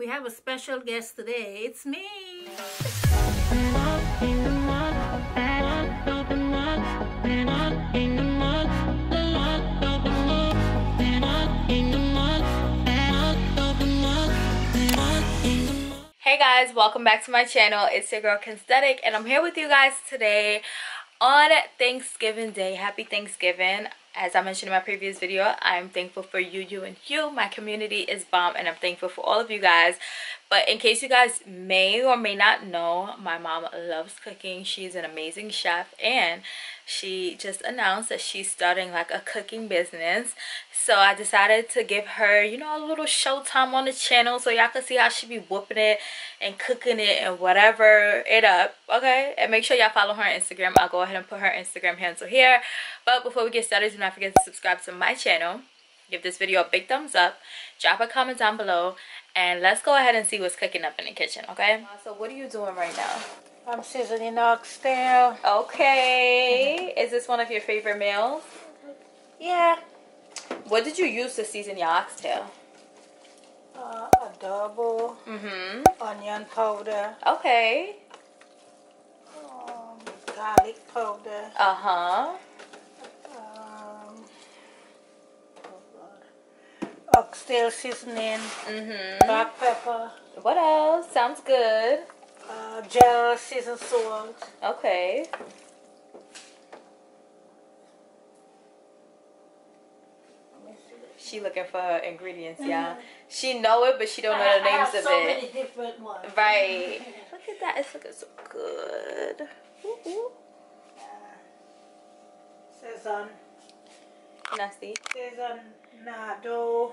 We have a special guest today. It's me. Hey guys, welcome back to my channel. It's your girl Kensthetic, and I'm here with you guys today on Thanksgiving Day. Happy Thanksgiving. As I mentioned in my previous video, I'm thankful for you and you. My community is bomb, and I'm thankful for all of you guys. But in case you guys may or may not know, my mom loves cooking. She's an amazing chef, and she just announced that she's starting like a cooking business. So I decided to give her, you know, a little showtime on the channel so y'all can see how she be whooping it and cooking it and whatever it up, okay? And make sure y'all follow her on Instagram. I'll go ahead and put her Instagram handle here. But before we get started, do not forget to subscribe to my channel. Give this video a big thumbs up. Drop a comment down below. And let's go ahead and see what's cooking up in the kitchen, okay? So what are you doing right now? I'm seasoning oxtail. Okay. Is this one of your favorite meals? Yeah. What did you use to season your oxtail? Adobo. Onion powder. Okay. Garlic powder. Oxtail seasoning. Black pepper. What else? Sounds good. Gel seasoned salt. Okay. She looking for her ingredients, y'all. She know it, but she don't know the names of so it. many different ones. Right. Look at that. It's looking so good. Sazon. Nasty. Nado.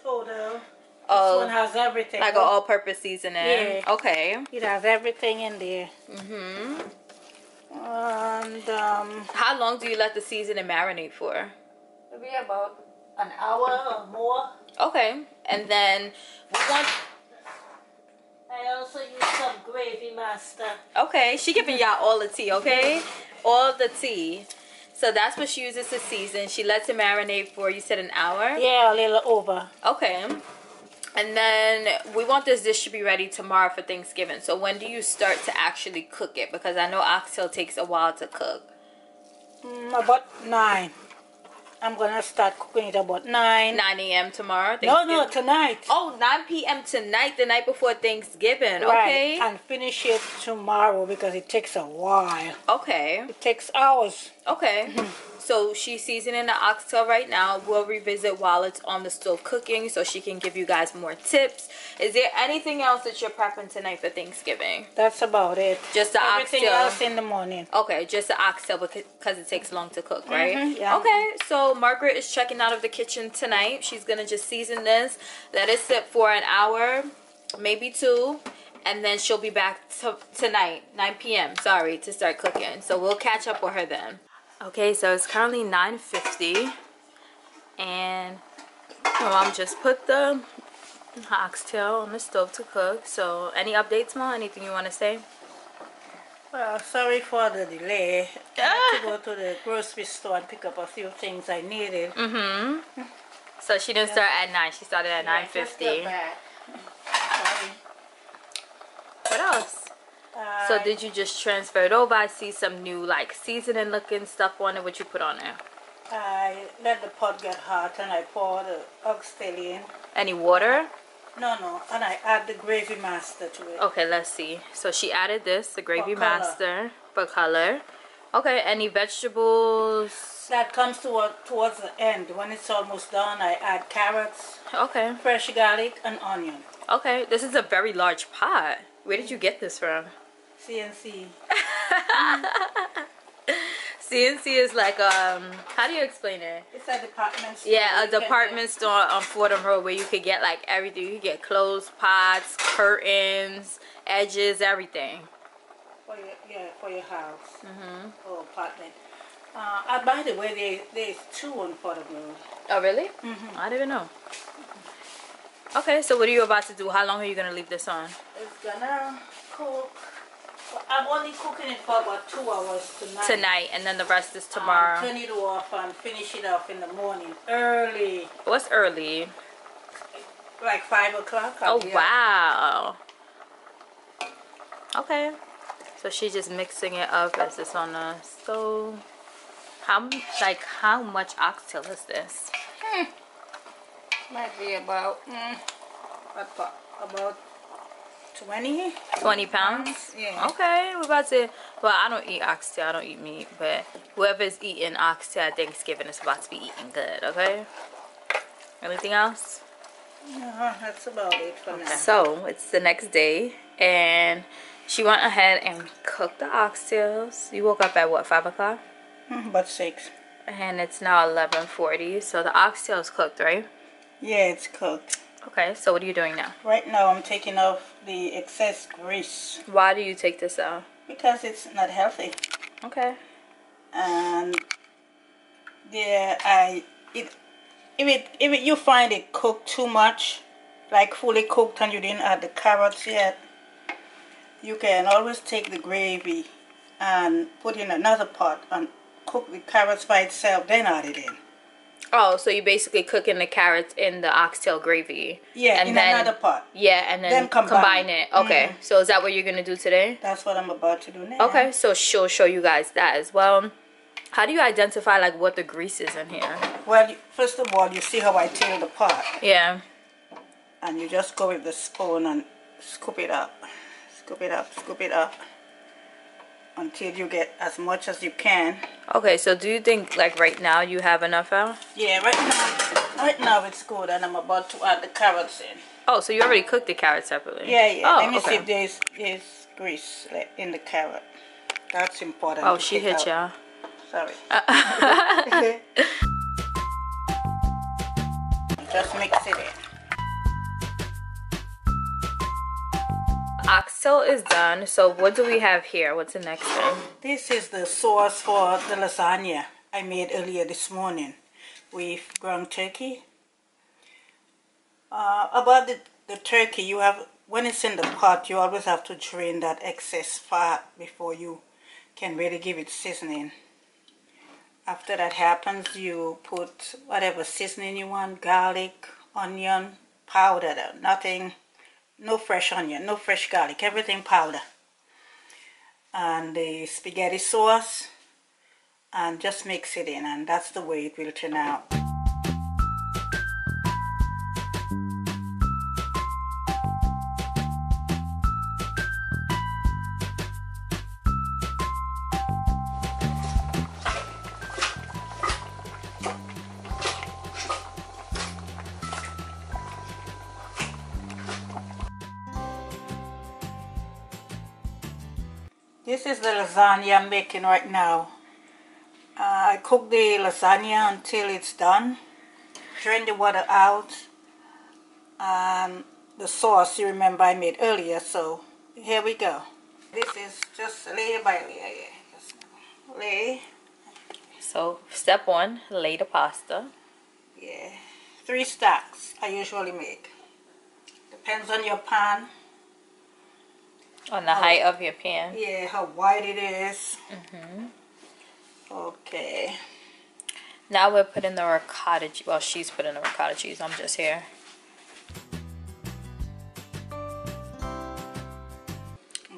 Total. Oh, This one has everything. like an all-purpose seasoning. Yeah. Okay. It has everything in there. And How long do you let the seasoning marinate for? maybe about an hour or more. Okay. And then we want... I also use some gravy master. Okay, she giving y'all all the tea, okay? All the tea. So that's what she uses to season. She lets it marinate for, you said, an hour? Yeah, a little over. Okay. And then we want this dish to be ready tomorrow for Thanksgiving. So when do you start to actually cook it? Because I know oxtail takes a while to cook. About 9. I'm going to start cooking it about 9. 9 a.m. tomorrow? No, tonight. Oh, 9 p.m. tonight, the night before Thanksgiving. Right. Okay. And finish it tomorrow because it takes a while. Okay. It takes hours. Okay. So she's seasoning the oxtail right now. We'll revisit while it's on the stove cooking so she can give you guys more tips. Is there anything else that you're prepping tonight for Thanksgiving? That's about it. Just the Everything oxtail. else in the morning. Okay, just the oxtail because it takes long to cook, right? Yeah. Okay, so Margaret is checking out of the kitchen tonight. She's going to just season this, let it sit for an hour, maybe 2. And then she'll be back tonight, 9 p.m., sorry, to start cooking. So we'll catch up with her then. Okay, so it's currently 9:50. And my mom just put the oxtail on the stove to cook. So any updates, Mom? Anything you want to say? Well, sorry for the delay. I had to go to the grocery store and pick up a few things I needed. So she didn't start at 9. She started at 9:50. Sorry. What else? So did you just transfer it over? I see some new like seasoning looking stuff on it. What you put on there? I let the pot get hot and I pour the oxtail in. Any water? No. And I add the gravy master to it. Okay, let's see. So she added this, the gravy For color. master for color. Okay, any vegetables? That comes towards the end. When it's almost done, I add carrots, Okay. fresh garlic, and onion. Okay, this is a very large pot. Where did you get this from? CNC. CNC is like how do you explain it? It's a department store. Yeah, a department store on Fordham Road where you could get like everything. You could get clothes, pots, curtains, edges, everything. For your house. Or apartment. By the way, there's 2 on Fordham Road. Oh really? I didn't even know. Okay, so what are you about to do? How long are you gonna leave this on? It's gonna cook. I'm only cooking it for about 2 hours tonight. And then the rest is tomorrow. Turn it off and finish it off in the morning. Early. What's early? like 5 o'clock. Oh, wow. Okay. So she's just mixing it up as it's on the stove. How much oxtail is this? Might be about 20. 20 pounds? Yeah. Okay, we're about to, well, I don't eat oxtail, I don't eat meat, but whoever's eating oxtail at Thanksgiving is about to be eating good, okay? Anything else? No, that's about it for now. So, it's the next day, and she went ahead and cooked the oxtails. You woke up at what, 5 o'clock? About 6. And it's now 11:40, so the oxtail is cooked, right? Yeah, it's cooked. Okay, so what are you doing now? Right now I'm taking off the excess grease. Why do you take this out? Because it's not healthy. Okay. And if you find it cooked too much, like fully cooked and you didn't add the carrots yet, you can always take the gravy and put in another pot and cook the carrots by itself, then add it in. Oh, so you're basically cooking the carrots in the oxtail gravy. Yeah, and in then, another pot. Yeah, and then combine it. Okay, so is that what you're going to do today? That's what I'm about to do now. Okay, so she'll show you guys that as well. How do you identify like what the grease is in here? Well, first of all, you see how I till the pot. Yeah. And you just go with the spoon and scoop it up. Scoop it up, scoop it up. Until you get as much as you can. Okay, so do you think like right now you have enough out? Yeah, right now it's good, and I'm about to add the carrots in. Oh, so you already cooked the carrots separately? Yeah. Oh, let me see okay. if there's grease in the carrot. That's important. Oh, she hit y'all. Sorry. Just mix it in. Oxtail is done. So what do we have here? What's the next thing? This is the sauce for the lasagna I made earlier this morning with ground turkey. About the turkey, you have, when it's in the pot, you always have to drain that excess fat before you can really give it seasoning. After that happens, you put whatever seasoning you want, garlic, onion, powder, nothing. No fresh onion, no fresh garlic, everything powder. And the spaghetti sauce, and just mix it in, and that's the way it will turn out. This is the lasagna I'm making right now. I cook the lasagna until it's done. Drain the water out. And the sauce, you remember I made earlier, so here we go. This is just layer by layer. Yeah. Just lay. So step 1, lay the pasta. Yeah. 3 stacks I usually make. Depends on your pan. On the height of your pan. Yeah, how wide it is. Okay. Now we're putting the ricotta cheese. Well, she's putting the ricotta cheese. I'm just here.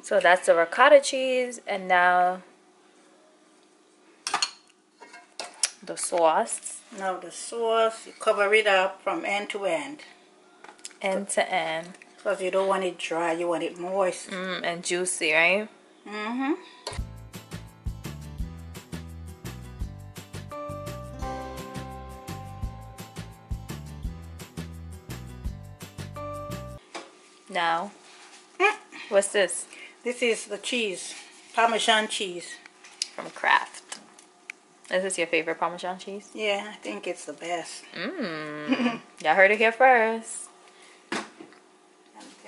So that's the ricotta cheese. And now the sauce. Now the sauce, you cover it up from end to end. End to end. Because you don't want it dry, you want it moist. And juicy, right? Now, what's this? This is the cheese, Parmesan cheese. From Kraft. Is this your favorite Parmesan cheese? Yeah, I think it's the best. Y'all heard it here first.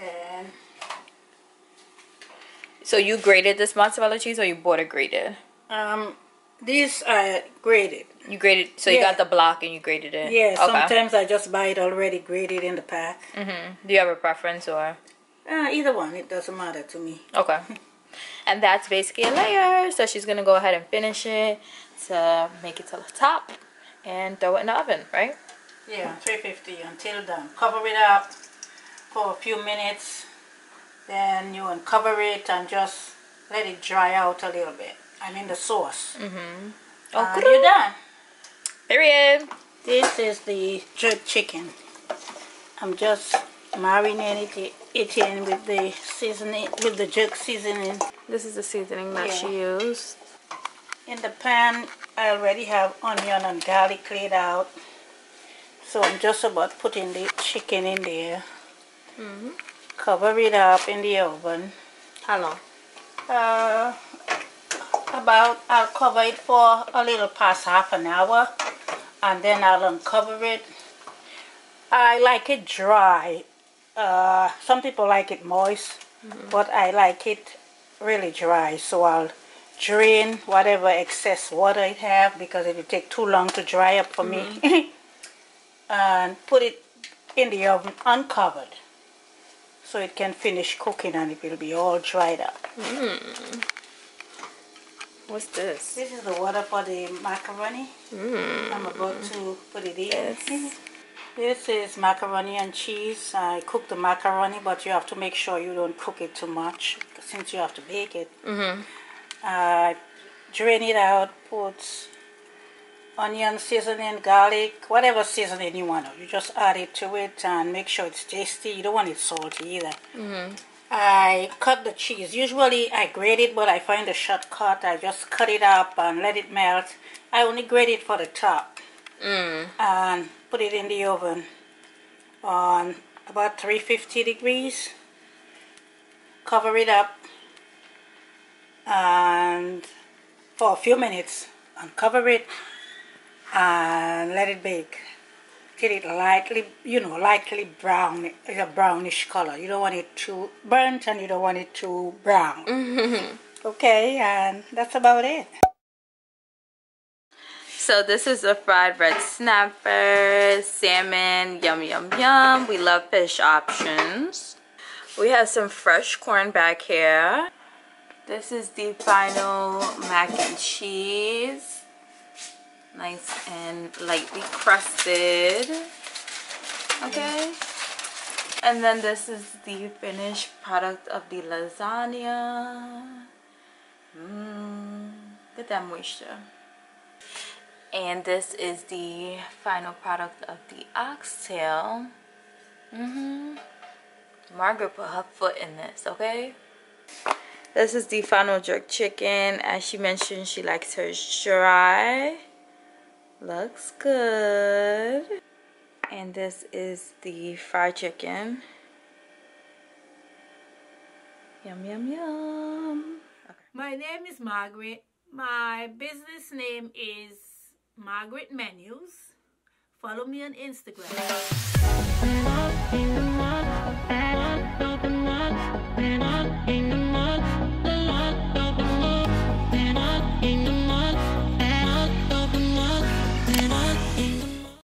And so you grated this mozzarella cheese or you bought it grated? these are grated. You grated, so you got the block and you grated it? Yeah, okay. sometimes I just buy it already grated in the pack. Do you have a preference or? Either one, it doesn't matter to me. Okay. And that's basically a layer. So she's going to go ahead and finish it to make it to the top and throw it in the oven, right? Yeah, 350 until done. Cover it up for a few minutes. Then you uncover it and just let it dry out a little bit. I mean the sauce. And you're done. Period. This is the jerk chicken. I'm just marinating it in with the seasoning, with the jerk seasoning. This is the seasoning that she used. In the pan, I already have onion and garlic laid out. So I'm just about putting the chicken in there. Cover it up in the oven. How long? I'll cover it for a little past half an hour. And then I'll uncover it. I like it dry. Some people like it moist, but I like it really dry. So I'll drain whatever excess water it have, because it will take too long to dry up for me. And put it in the oven uncovered, so it can finish cooking and it will be all dried up. What's this? This is the water for the macaroni. I'm about to put it in. This is macaroni and cheese. I cook the macaroni, but you have to make sure you don't cook it too much, since you have to bake it. Drain it out, put onion seasoning, garlic, whatever seasoning you want. You just add it to it and make sure it's tasty. You don't want it salty either. I cut the cheese. Usually I grate it, but I find a shortcut. I just cut it up and let it melt. I only grate it for the top. And put it in the oven on about 350 degrees. Cover it up and for a few minutes, uncover it and let it bake till it lightly, lightly brown. It's a brownish color. You don't want it too burnt and you don't want it too brown. Okay, and that's about it. So this is a fried red snapper, salmon, yum yum yum. We love fish options. We have some fresh corn back here. This is the final mac and cheese. Nice and lightly crusted. Okay. And then this is the finished product of the lasagna. Get that moisture. And this is the final product of the oxtail. Margaret put her foot in this, okay? This is the final jerk chicken. As she mentioned, she likes hers dry. Looks good. And this is the fried chicken. Yum, yum, yum. Okay. My name is Margaret. My business name is Margaret Menus. Follow me on Instagram.